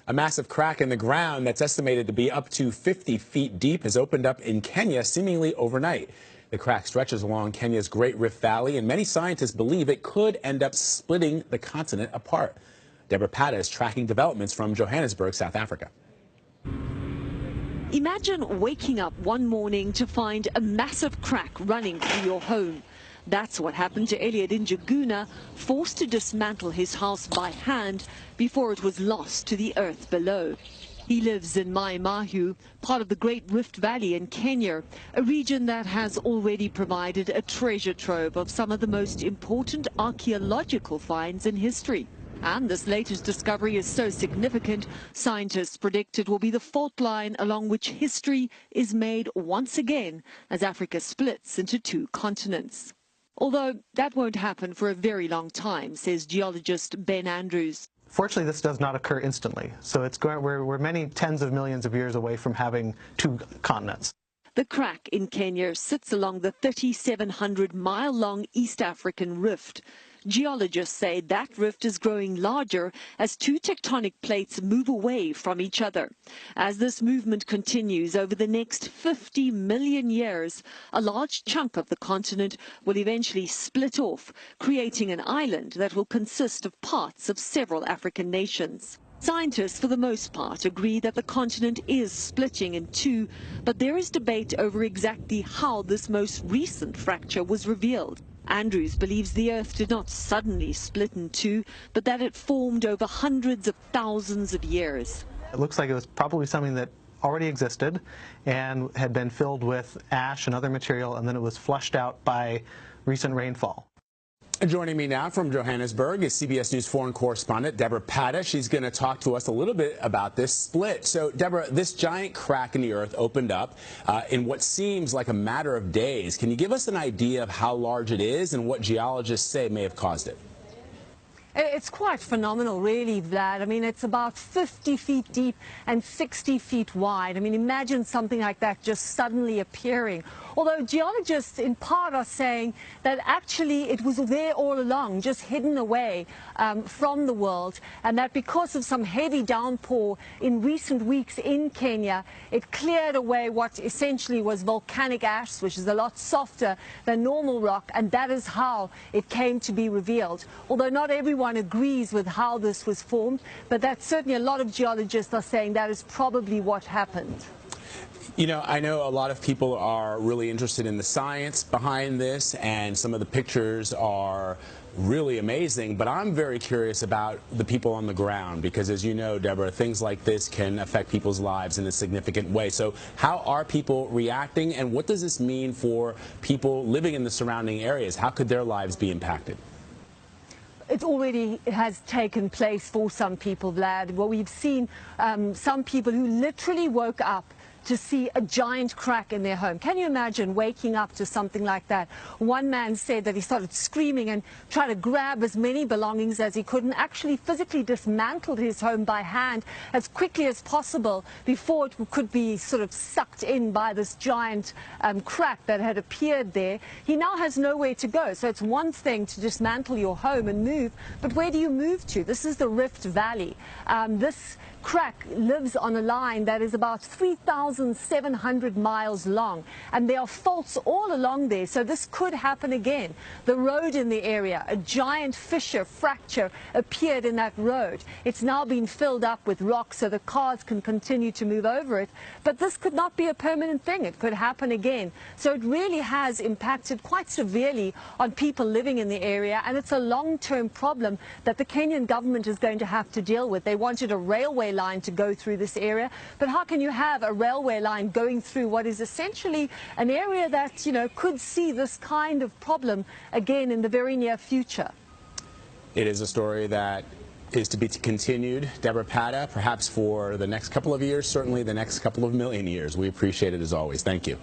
A massive crack in the ground that's estimated to be up to 50 feet deep has opened up in Kenya seemingly overnight. The crack stretches along Kenya's Great Rift Valley, and many scientists believe it could end up splitting the continent apart. Deborah Pata is tracking developments from Johannesburg, South Africa. Imagine waking up one morning to find a massive crack running through your home. That's what happened to Elliot in Njuguna, forced to dismantle his house by hand before it was lost to the earth below. He lives in Mai Mahiu, part of the Great Rift Valley in Kenya, a region that has already provided a treasure trove of some of the most important archaeological finds in history. And this latest discovery is so significant, scientists predict it will be the fault line along which history is made once again as Africa splits into two continents. Although that won't happen for a very long time, says geologist Ben Andrews. Fortunately, this does not occur instantly, so we're many tens of millions of years away from having two continents. The crack in Kenya sits along the 3,700-mile-long East African rift. Geologists say that rift is growing larger as two tectonic plates move away from each other. As this movement continues over the next 50 million years, a large chunk of the continent will eventually split off, creating an island that will consist of parts of several African nations. Scientists, for the most part, agree that the continent is splitting in two, but there is debate over exactly how this most recent fracture was revealed. Andrews believes the Earth did not suddenly split in two, but that it formed over hundreds of thousands of years. It looks like it was probably something that already existed and had been filled with ash and other material, and then it was flushed out by recent rainfall. Joining me now from Johannesburg is CBS News foreign correspondent Deborah Pata. She's going to talk to us a little bit about this split. So, Deborah, this giant crack in the earth opened up in what seems like a matter of days. Can you give us an idea of how large it is and what geologists say may have caused it? It's quite phenomenal, really, Vlad. I mean, it's about 50 feet deep and 60 feet wide. I mean, imagine something like that just suddenly appearing. Although geologists in part are saying that actually it was there all along, just hidden away from the world, and that because of some heavy downpour in recent weeks in Kenya, it cleared away what essentially was volcanic ash, which is a lot softer than normal rock, and that is how it came to be revealed. Although not everyone agrees with how this was formed, but that's certainly a lot of geologists are saying that is probably what happened. You know, I know a lot of people are really interested in the science behind this, and some of the pictures are really amazing, but I'm very curious about the people on the ground because, as you know, Deborah, things like this can affect people's lives in a significant way. So how are people reacting, and what does this mean for people living in the surrounding areas? How could their lives be impacted? It already has taken place for some people, Vlad. Well, we've seen some people who literally woke up to see a giant crack in their home. Can you imagine waking up to something like that? One man said that he started screaming and tried to grab as many belongings as he could and actually physically dismantled his home by hand as quickly as possible before it could be sort of sucked in by this giant crack that had appeared there. He now has nowhere to go. So it's one thing to dismantle your home and move, but where do you move to? This is the Rift Valley. This crack lives on a line that is about 3,700 miles long, and there are faults all along there, so this could happen again. The road in the area, a giant fissure, fracture appeared in that road. It's now been filled up with rocks so the cars can continue to move over it, but this could not be a permanent thing. It could happen again. So it really has impacted quite severely on people living in the area, and it's a long-term problem that the Kenyan government is going to have to deal with. They wanted a railway line to go through this area, but how can you have a railway line going through what is essentially an area that, you know, could see this kind of problem again in the very near future? It is a story that is to be continued. Deborah Pata, perhaps for the next couple of years, certainly the next couple of million years. We appreciate it as always. Thank you.